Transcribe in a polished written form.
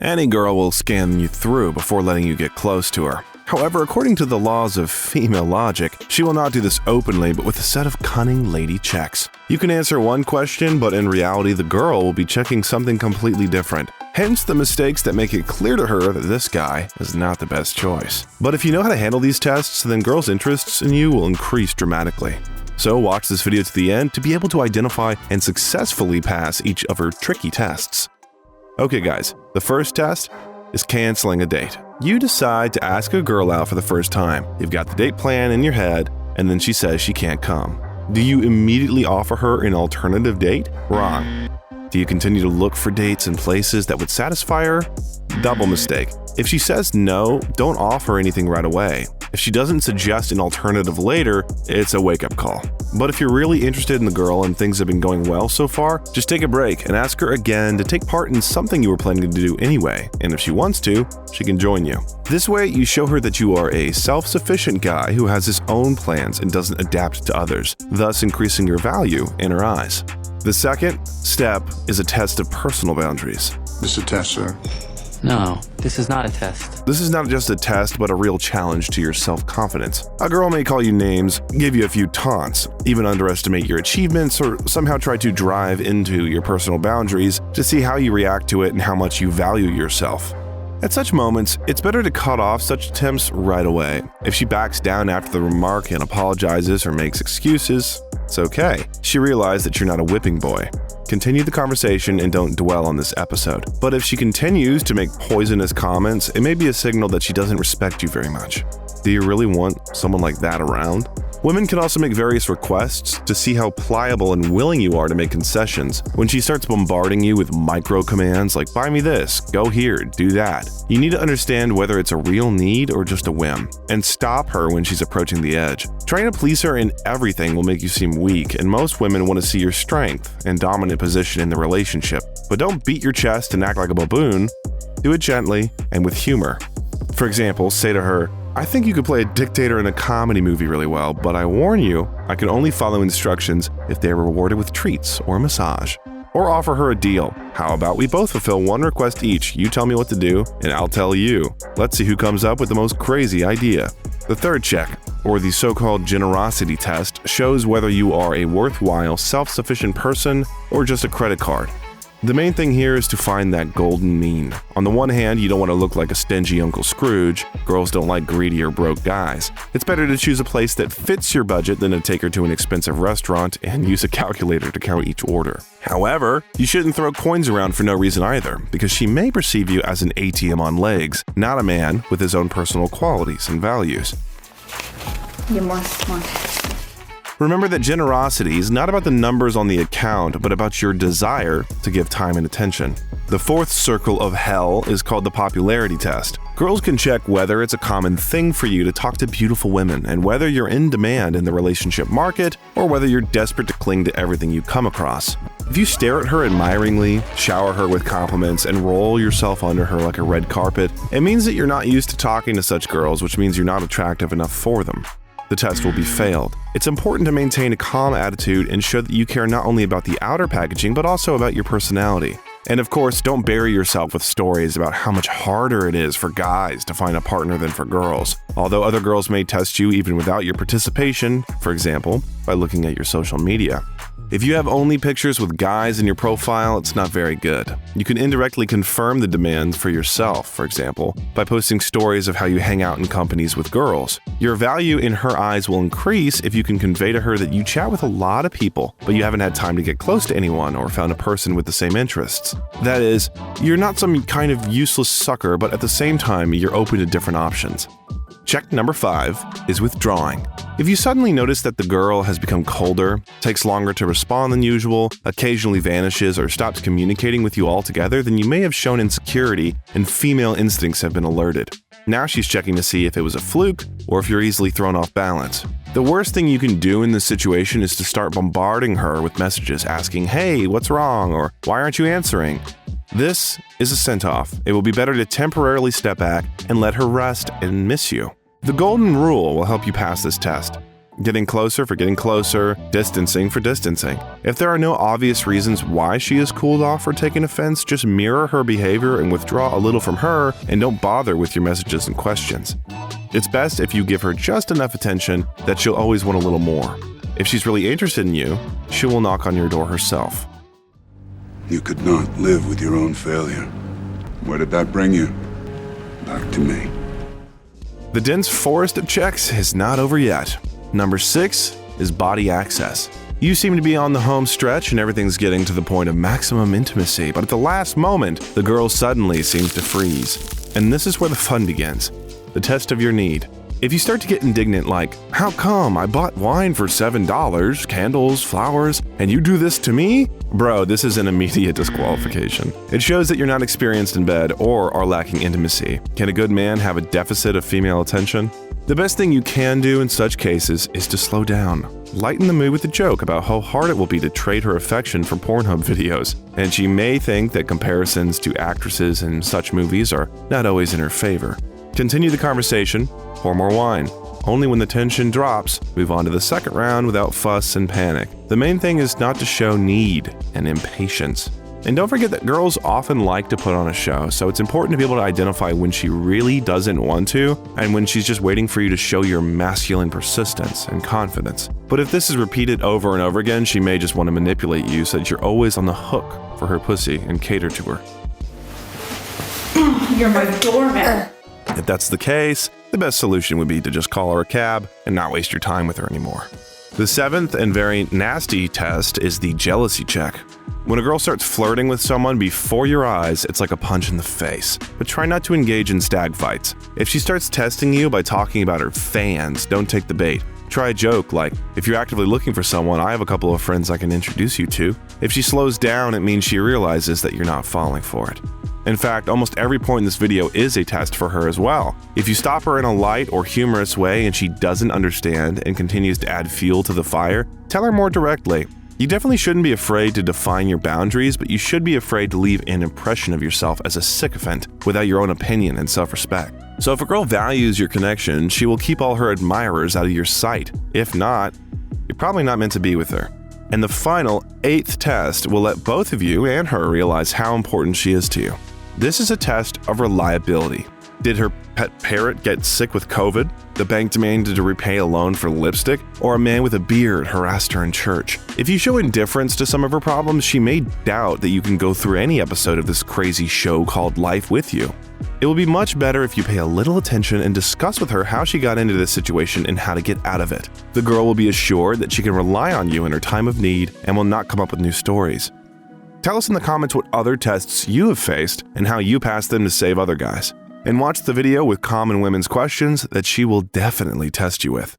Any girl will scan you through before letting you get close to her. However, according to the laws of female logic, she will not do this openly but with a set of cunning lady checks. You can answer one question, but in reality the girl will be checking something completely different. Hence the mistakes that make it clear to her that this guy is not the best choice. But if you know how to handle these tests, then girls' interests in you will increase dramatically. So watch this video to the end to be able to identify and successfully pass each of her tricky tests. Okay guys, the first test is canceling a date. You decide to ask a girl out for the first time. You've got the date plan in your head, and then she says she can't come. Do you immediately offer her an alternative date? Wrong. Do you continue to look for dates and places that would satisfy her? Double mistake. If she says no, don't offer anything right away. If she doesn't suggest an alternative later, it's a wake-up call. But if you're really interested in the girl and things have been going well so far, just take a break and ask her again to take part in something you were planning to do anyway. And if she wants to, she can join you. This way, you show her that you are a self-sufficient guy who has his own plans and doesn't adapt to others, thus increasing your value in her eyes. The second step is a test of personal boundaries. This is a test, sir. No, this is not a test. This is not just a test, but a real challenge to your self-confidence. A girl may call you names, give you a few taunts, even underestimate your achievements, or somehow try to drive into your personal boundaries to see how you react to it and how much you value yourself. At such moments, it's better to cut off such attempts right away. If she backs down after the remark and apologizes or makes excuses, it's okay. She realized that you're not a whipping boy. Continue the conversation and don't dwell on this episode. But if she continues to make poisonous comments, it may be a signal that she doesn't respect you very much. Do you really want someone like that around? Women can also make various requests to see how pliable and willing you are to make concessions. When she starts bombarding you with micro commands like buy me this, go here, do that, you need to understand whether it's a real need or just a whim, and stop her when she's approaching the edge. Trying to please her in everything will make you seem weak, and most women want to see your strength and dominant position in the relationship. But don't beat your chest and act like a baboon. Do it gently and with humor. For example, say to her, I think you could play a dictator in a comedy movie really well, but I warn you, I can only follow instructions if they are rewarded with treats or a massage. Or offer her a deal. How about we both fulfill one request each? You tell me what to do, and I'll tell you. Let's see who comes up with the most crazy idea. The third check, or the so-called generosity test, shows whether you are a worthwhile, self-sufficient person or just a credit card. The main thing here is to find that golden mean. On the one hand, you don't want to look like a stingy Uncle Scrooge. Girls don't like greedy or broke guys. It's better to choose a place that fits your budget than to take her to an expensive restaurant and use a calculator to count each order. However, you shouldn't throw coins around for no reason either, because she may perceive you as an ATM on legs, not a man with his own personal qualities and values. You're more smart. Remember that generosity is not about the numbers on the account, but about your desire to give time and attention. The fourth circle of hell is called the popularity test. Girls can check whether it's a common thing for you to talk to beautiful women and whether you're in demand in the relationship market or whether you're desperate to cling to everything you come across. If you stare at her admiringly, shower her with compliments, and roll yourself under her like a red carpet, it means that you're not used to talking to such girls, which means you're not attractive enough for them. The test will be failed. It's important to maintain a calm attitude and show that you care not only about the outer packaging, but also about your personality. And of course, don't bury yourself with stories about how much harder it is for guys to find a partner than for girls. Although other girls may test you even without your participation, for example, by looking at your social media. If you have only pictures with guys in your profile, it's not very good. You can indirectly confirm the demands for yourself, for example, by posting stories of how you hang out in companies with girls. Your value in her eyes will increase if you can convey to her that you chat with a lot of people, but you haven't had time to get close to anyone or found a person with the same interests. That is, you're not some kind of useless sucker, but at the same time, you're open to different options. Check number 5 is withdrawing. If you suddenly notice that the girl has become colder, takes longer to respond than usual, occasionally vanishes, or stops communicating with you altogether, then you may have shown insecurity and female instincts have been alerted. Now she's checking to see if it was a fluke or if you're easily thrown off balance. The worst thing you can do in this situation is to start bombarding her with messages asking, "Hey, what's wrong?" or "Why aren't you answering?" This is a send-off. It will be better to temporarily step back and let her rest and miss you. The golden rule will help you pass this test. Getting closer for getting closer, distancing for distancing. If there are no obvious reasons why she is cooled off or taken offense, just mirror her behavior and withdraw a little from her, and don't bother with your messages and questions. It's best if you give her just enough attention that she'll always want a little more. If she's really interested in you, she will knock on your door herself. You could not live with your own failure. Where did that bring you? Back to me. The dense forest of checks is not over yet. Number 6 is body access. You seem to be on the home stretch and everything's getting to the point of maximum intimacy, but at the last moment, the girl suddenly seems to freeze. And this is where the fun begins. The test of your need. If you start to get indignant like, how come I bought wine for $7, candles, flowers, and you do this to me? Bro, this is an immediate disqualification. It shows that you're not experienced in bed or are lacking intimacy. Can a good man have a deficit of female attention? The best thing you can do in such cases is to slow down. Lighten the mood with a joke about how hard it will be to trade her affection for Pornhub videos, and she may think that comparisons to actresses in such movies are not always in her favor. Continue the conversation, pour more wine. Only when the tension drops, move on to the second round without fuss and panic. The main thing is not to show need and impatience. And don't forget that girls often like to put on a show, so it's important to be able to identify when she really doesn't want to and when she's just waiting for you to show your masculine persistence and confidence. But if this is repeated over and over again, she may just want to manipulate you so that you're always on the hook for her pussy and cater to her. You're my doormat. If that's the case, the best solution would be to just call her a cab and not waste your time with her anymore. The 7th and very nasty test is the jealousy check. When a girl starts flirting with someone before your eyes, it's like a punch in the face. But try not to engage in stag fights. If she starts testing you by talking about her fans, don't take the bait. Try a joke like, if you're actively looking for someone, I have a couple of friends I can introduce you to. If she slows down, it means she realizes that you're not falling for it. In fact, almost every point in this video is a test for her as well. If you stop her in a light or humorous way and she doesn't understand and continues to add fuel to the fire, tell her more directly. You definitely shouldn't be afraid to define your boundaries, but you should be afraid to leave an impression of yourself as a sycophant without your own opinion and self-respect. So if a girl values your connection, she will keep all her admirers out of your sight. If not, you're probably not meant to be with her. And the final 8th test will let both of you and her realize how important she is to you. This is a test of reliability. Did her pet parrot get sick with COVID? The bank demanded to repay a loan for lipstick? Or a man with a beard harassed her in church? If you show indifference to some of her problems, she may doubt that you can go through any episode of this crazy show called life with you. It will be much better if you pay a little attention and discuss with her how she got into this situation and how to get out of it. The girl will be assured that she can rely on you in her time of need and will not come up with new stories. Tell us in the comments what other tests you have faced and how you passed them to save other guys. And watch the video with common women's questions that she will definitely test you with.